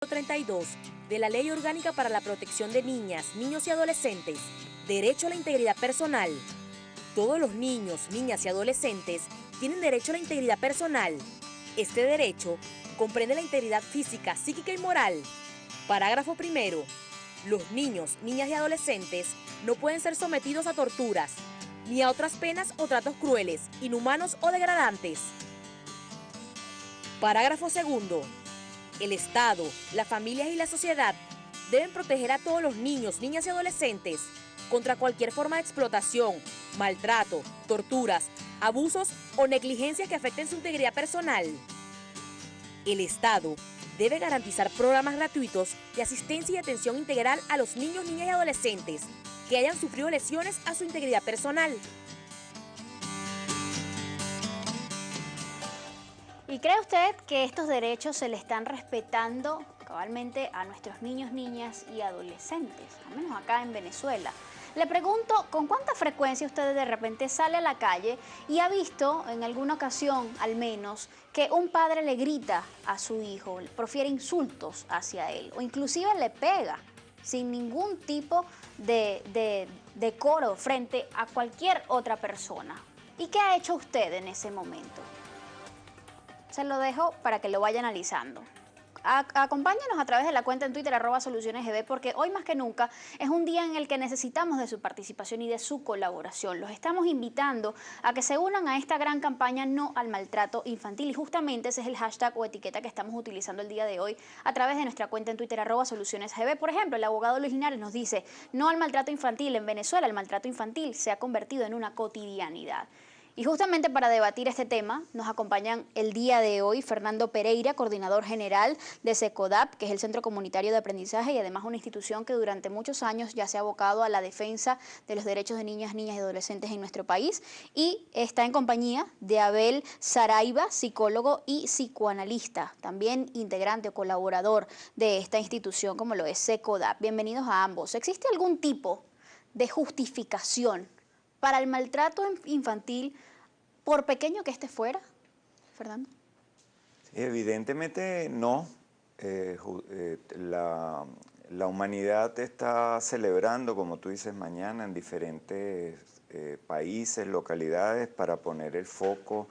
32 de la Ley Orgánica para la Protección de Niñas, Niños y Adolescentes, derecho a la integridad personal. Todos los niños, niñas y adolescentes tienen derecho a la integridad personal. Este derecho comprende la integridad física, psíquica y moral. Parágrafo primero. Los niños, niñas y adolescentes no pueden ser sometidos a torturas, ni a otras penas o tratos crueles, inhumanos o degradantes. Parágrafo segundo. El Estado, las familias y la sociedad deben proteger a todos los niños, niñas y adolescentes contra cualquier forma de explotación, maltrato, torturas, abusos o negligencias que afecten su integridad personal. El Estado debe garantizar programas gratuitos de asistencia y atención integral a los niños, niñas y adolescentes que hayan sufrido lesiones a su integridad personal. ¿Y cree usted que estos derechos se le están respetando cabalmente a nuestros niños, niñas y adolescentes, al menos acá en Venezuela? Le pregunto, ¿con cuánta frecuencia usted de repente sale a la calle y ha visto, en alguna ocasión al menos, que un padre le grita a su hijo, profiere insultos hacia él o inclusive le pega sin ningún tipo de decoro frente a cualquier otra persona? ¿Y qué ha hecho usted en ese momento? Se lo dejo para que lo vaya analizando. Acompáñenos a través de la cuenta en Twitter @solucionesgb, porque hoy más que nunca es un día en el que necesitamos de su participación y de su colaboración. Los estamos invitando a que se unan a esta gran campaña No al Maltrato Infantil, y justamente ese es el hashtag o etiqueta que estamos utilizando el día de hoy a través de nuestra cuenta en Twitter @solucionesgb. Por ejemplo, el abogado Luis Linares nos dice: no al maltrato infantil. En Venezuela el maltrato infantil se ha convertido en una cotidianidad. Y justamente para debatir este tema nos acompañan el día de hoy Fernando Pereira, coordinador general de SECODAP, que es el Centro Comunitario de Aprendizaje y además una institución que durante muchos años ya se ha abocado a la defensa de los derechos de niñas, niñas y adolescentes en nuestro país. Y está en compañía de Abel Saraiva, psicólogo y psicoanalista, también integrante o colaborador de esta institución como lo es SECODAP. Bienvenidos a ambos. ¿Existe algún tipo de justificación para el maltrato infantil, por pequeño que esté fuera, Fernando? Sí, evidentemente no. La humanidad está celebrando, como tú dices, mañana en diferentes países, localidades, para poner el foco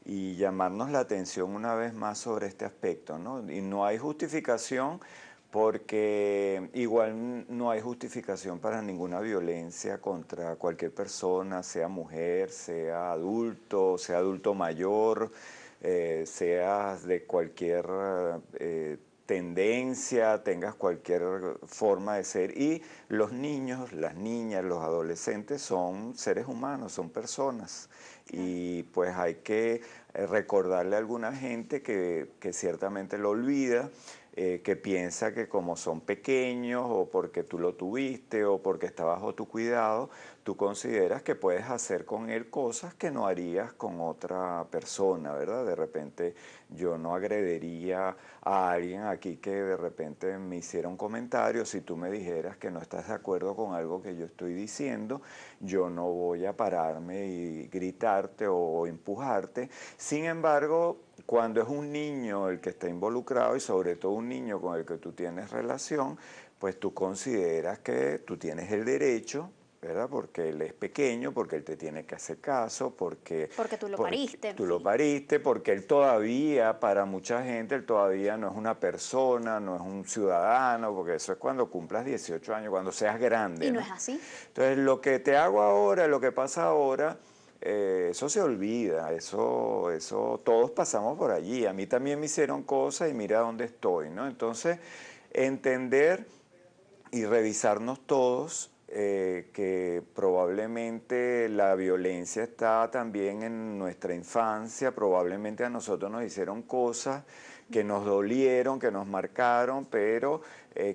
y llamarnos la atención una vez más sobre este aspecto, ¿no? Y no hay justificación, porque igual no hay justificación para ninguna violencia contra cualquier persona, sea mujer, sea adulto mayor, seas de cualquier tendencia, tengas cualquier forma de ser. Y los niños, las niñas, los adolescentes son seres humanos, son personas. Y pues hay que recordarle a alguna gente que ciertamente lo olvida, que piensa que como son pequeños o porque tú lo tuviste o porque está bajo tu cuidado, tú consideras que puedes hacer con él cosas que no harías con otra persona, ¿verdad? De repente yo no agrediría a alguien aquí que de repente me hiciera un comentario. Si tú me dijeras que no estás de acuerdo con algo que yo estoy diciendo, yo no voy a pararme y gritarte o empujarte. Sin embargo, cuando es un niño el que está involucrado y sobre todo un niño con el que tú tienes relación, pues tú consideras que tú tienes el derecho, ¿verdad? Porque él es pequeño, porque él te tiene que hacer caso, porque tú lo pariste. Tú lo pariste, porque él todavía, para mucha gente, él todavía no es una persona, no es un ciudadano, porque eso es cuando cumplas 18 años, cuando seas grande. Y no es así. Entonces, lo que te hago ahora, lo que pasa ahora, eso se olvida, eso todos pasamos por allí. A mí también me hicieron cosas y mira dónde estoy, ¿no? Entonces, entender y revisarnos todos, que probablemente la violencia está también en nuestra infancia, probablemente a nosotros nos hicieron cosas que nos dolieron, que nos marcaron, pero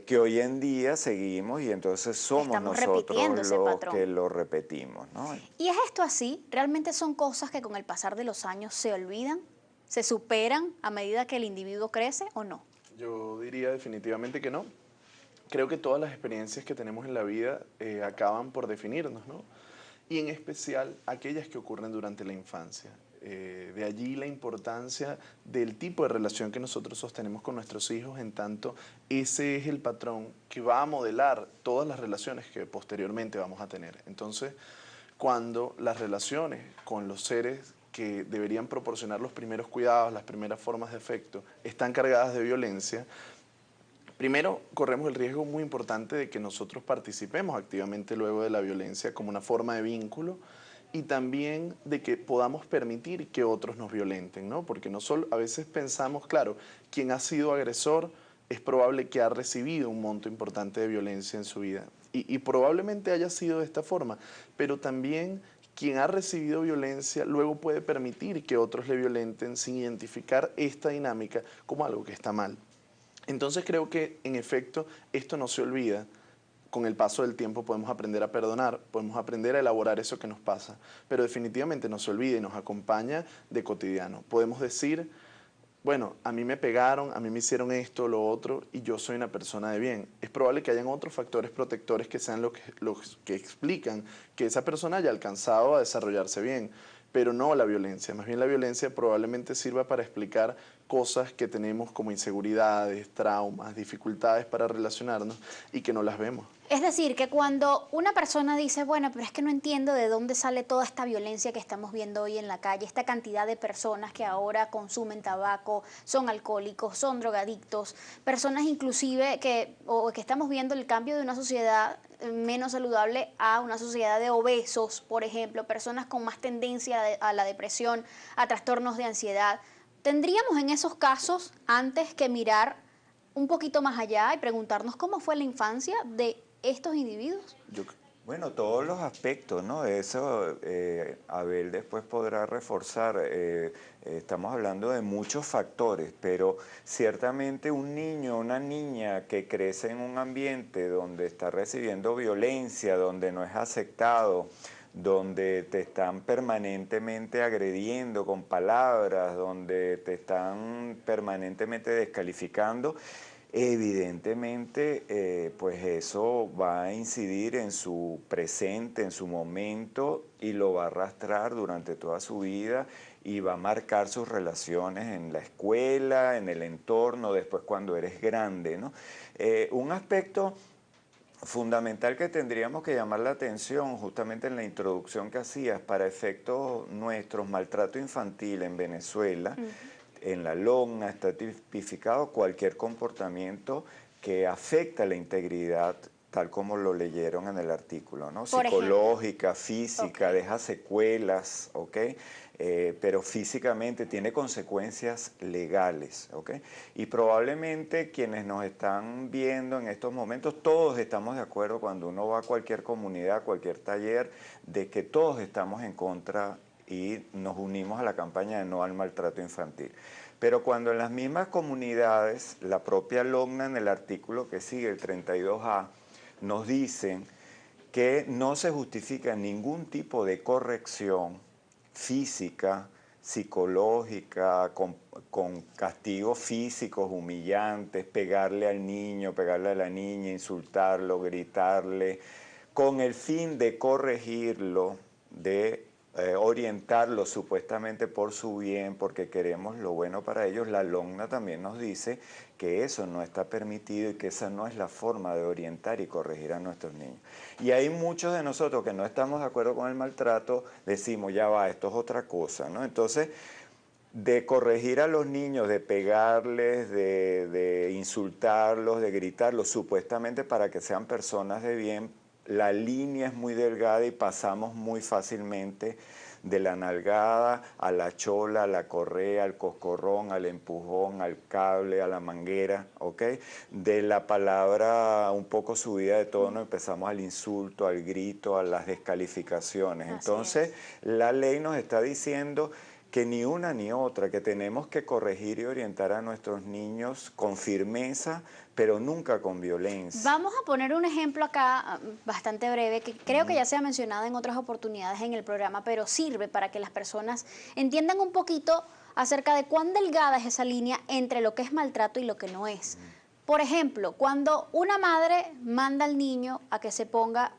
que hoy en día seguimos y entonces somos nosotros los que lo repetimos, ¿no? ¿Y es esto así? ¿Realmente son cosas que con el pasar de los años se olvidan, se superan a medida que el individuo crece o no? Yo diría definitivamente que no. Creo que todas las experiencias que tenemos en la vida acaban por definirnos, ¿no? Y en especial aquellas que ocurren durante la infancia. De allí la importancia del tipo de relación que nosotros sostenemos con nuestros hijos, en tanto ese es el patrón que va a modelar todas las relaciones que posteriormente vamos a tener. Entonces, cuando las relaciones con los seres que deberían proporcionar los primeros cuidados, las primeras formas de afecto, están cargadas de violencia, primero corremos el riesgo muy importante de que nosotros participemos activamente luego de la violencia como una forma de vínculo, y también de que podamos permitir que otros nos violenten, ¿no? Porque no solo, a veces pensamos, claro, quien ha sido agresor es probable que ha recibido un monto importante de violencia en su vida, y probablemente haya sido de esta forma, pero también quien ha recibido violencia luego puede permitir que otros le violenten sin identificar esta dinámica como algo que está mal. Entonces creo que, en efecto, esto no se olvida. Con el paso del tiempo podemos aprender a perdonar, podemos aprender a elaborar eso que nos pasa, pero definitivamente no se olvida y nos acompaña de cotidiano. Podemos decir, bueno, a mí me pegaron, a mí me hicieron esto, lo otro, y yo soy una persona de bien. Es probable que hayan otros factores protectores que sean los que explican que esa persona haya alcanzado a desarrollarse bien, pero no la violencia. Más bien la violencia probablemente sirva para explicar cosas que tenemos como inseguridades, traumas, dificultades para relacionarnos y que no las vemos. Es decir, que cuando una persona dice, bueno, pero es que no entiendo de dónde sale toda esta violencia que estamos viendo hoy en la calle, esta cantidad de personas que ahora consumen tabaco, son alcohólicos, son drogadictos, personas inclusive que estamos viendo el cambio de una sociedad menos saludable a una sociedad de obesos, por ejemplo, personas con más tendencia a la depresión, a trastornos de ansiedad. ¿Tendríamos en esos casos antes que mirar un poquito más allá y preguntarnos cómo fue la infancia de estos individuos? Bueno, todos los aspectos, ¿no? Eso Abel después podrá reforzar. Estamos hablando de muchos factores, pero ciertamente un niño, una niña que crece en un ambiente donde está recibiendo violencia, donde no es aceptado, donde te están permanentemente agrediendo con palabras, donde te están permanentemente descalificando, evidentemente, pues eso va a incidir en su presente, en su momento, y lo va a arrastrar durante toda su vida y va a marcar sus relaciones en la escuela, en el entorno, después cuando eres grande, ¿no? Un aspecto fundamental que tendríamos que llamar la atención justamente en la introducción que hacías para efectos nuestros, maltrato infantil en Venezuela, en la LOGNA está tipificado cualquier comportamiento que afecta la integridad, tal como lo leyeron en el artículo, ¿no? Psicológica, física, deja secuelas, ¿ok? Pero físicamente tiene consecuencias legales, ¿ok? Y probablemente quienes nos están viendo en estos momentos, todos estamos de acuerdo cuando uno va a cualquier comunidad, cualquier taller, de que todos estamos en contra y nos unimos a la campaña de no al maltrato infantil. Pero cuando en las mismas comunidades, la propia LOGNA en el artículo que sigue, el 32A, nos dicen que no se justifica ningún tipo de corrección física, psicológica, con castigos físicos humillantes, pegarle al niño, pegarle a la niña, insultarlo, gritarle, con el fin de corregirlo, de orientarlo supuestamente por su bien, porque queremos lo bueno para ellos. La LOGNA también nos dice que eso no está permitido y que esa no es la forma de orientar y corregir a nuestros niños. Y hay muchos de nosotros que no estamos de acuerdo con el maltrato, decimos, ya va, esto es otra cosa, ¿no? Entonces, de corregir a los niños, de pegarles, de insultarlos, de gritarlos, supuestamente para que sean personas de bien, la línea es muy delgada y pasamos muy fácilmente de la nalgada a la chola, a la correa, al coscorrón, al empujón, al cable, a la manguera, ¿ok? De la palabra un poco subida de tono empezamos al insulto, al grito, a las descalificaciones. Entonces, la ley nos está diciendo que ni una ni otra, que tenemos que corregir y orientar a nuestros niños con firmeza, pero nunca con violencia. Vamos a poner un ejemplo acá bastante breve, que creo que ya se ha mencionado en otras oportunidades en el programa, pero sirve para que las personas entiendan un poquito acerca de cuán delgada es esa línea entre lo que es maltrato y lo que no es. Por ejemplo, cuando una madre manda al niño a que se ponga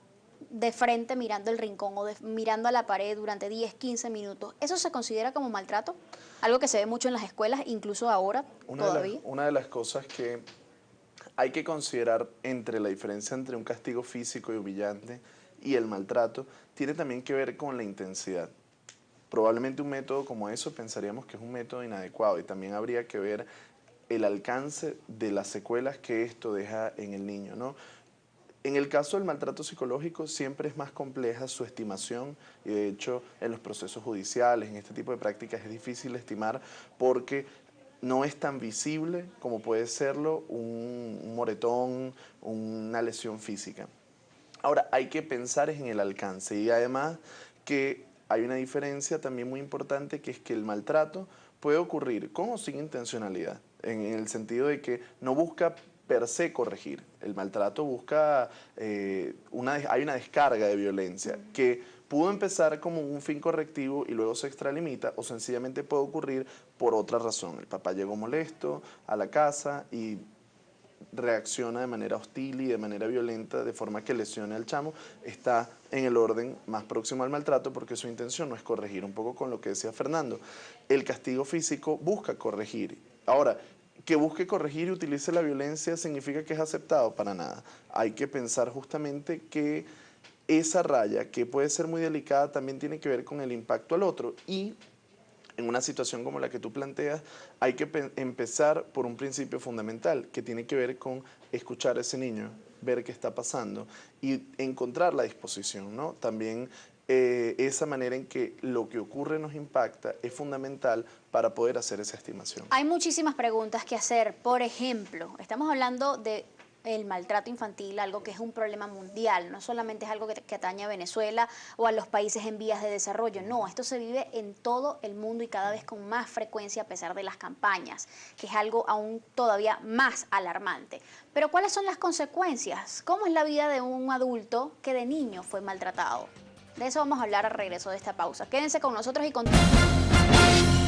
de frente mirando el rincón o mirando a la pared durante 10, 15 minutos, ¿eso se considera como maltrato? Algo que se ve mucho en las escuelas, incluso ahora todavía. Una de las cosas que hay que considerar entre la diferencia entre un castigo físico y humillante y el maltrato tiene también que ver con la intensidad. Probablemente un método como eso pensaríamos que es un método inadecuado y también habría que ver el alcance de las secuelas que esto deja en el niño, ¿no? En el caso del maltrato psicológico siempre es más compleja su estimación y de hecho en los procesos judiciales, en este tipo de prácticas es difícil estimar porque no es tan visible como puede serlo un moretón, una lesión física. Ahora, hay que pensar en el alcance y además que hay una diferencia también muy importante que es que el maltrato puede ocurrir con o sin intencionalidad, en el sentido de que no busca per se corregir. El maltrato busca, hay una descarga de violencia que pudo empezar como un fin correctivo y luego se extralimita o sencillamente puede ocurrir por otra razón. El papá llegó molesto a la casa y reacciona de manera hostil y de manera violenta, de forma que lesione al chamo, está en el orden más próximo al maltrato porque su intención no es corregir, un poco con lo que decía Fernando. El castigo físico busca corregir. Ahora, que busque corregir y utilice la violencia significa que es aceptado, para nada. Hay que pensar justamente que esa raya, que puede ser muy delicada, también tiene que ver con el impacto al otro y en una situación como la que tú planteas, hay que empezar por un principio fundamental que tiene que ver con escuchar a ese niño, ver qué está pasando y encontrar la disposición, ¿no? También esa manera en que lo que ocurre nos impacta es fundamental para poder hacer esa estimación. Hay muchísimas preguntas que hacer. Por ejemplo, estamos hablando de el maltrato infantil, algo que es un problema mundial, no solamente es algo que atañe a Venezuela o a los países en vías de desarrollo, no, esto se vive en todo el mundo y cada vez con más frecuencia a pesar de las campañas, que es algo aún todavía más alarmante. Pero ¿cuáles son las consecuencias? ¿Cómo es la vida de un adulto que de niño fue maltratado? De eso vamos a hablar al regreso de esta pausa. Quédense con nosotros y continuamos.